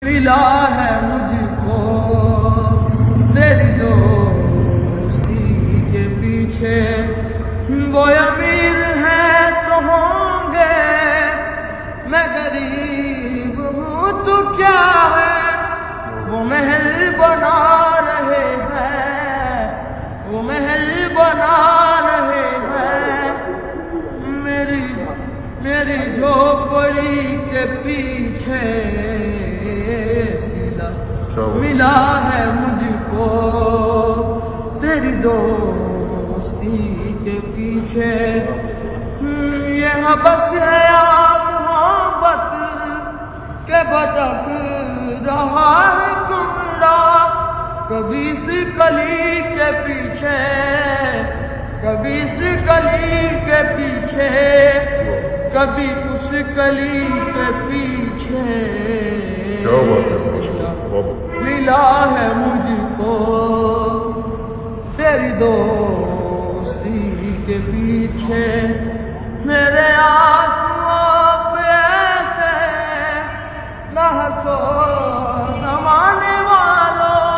ملا ہے مجھ کو تیری دوستی کے پیچھے، وہ امیر ہے تو ہوں گے، میں غریب ہوں تو کیا ہے، وہ محل بنا رہے ہیں، وہ محل بنا رہے ہیں، میری جھوپڑی کے پیچھے ملا ہے مجھ کو تیری دوستی کے پیچھے، یہ بس ہے آپ محبت کے بھٹک رہا ہے گمراہ، کبھی اس کلی کے پیچھے، کبھی اس کلی کے پیچھے، کبھی اس کلی کے پیچھے ملا ہے مجھ کو تیری دوستی کے پیچھے، میرے آنسوؤں پہ ایسے نہ ہنسو زمانے والوں،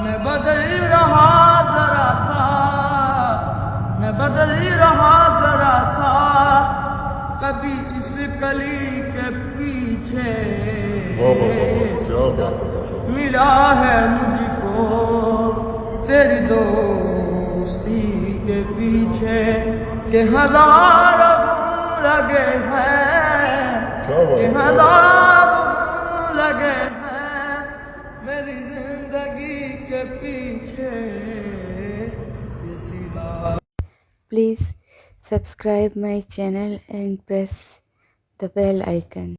میں بدل رہا ذرا سا، میں بدل رہا ذرا سا، کبھی اس کلی کے پیچھے ملا ہے مجھ کو تیری دوستی کے پیچھے، کہ ہزاروں لگے ہیں، کہ ہزاروں لگے ہیں میری زندگی کے پیچھے. Please subscribe my channel and press the bell icon.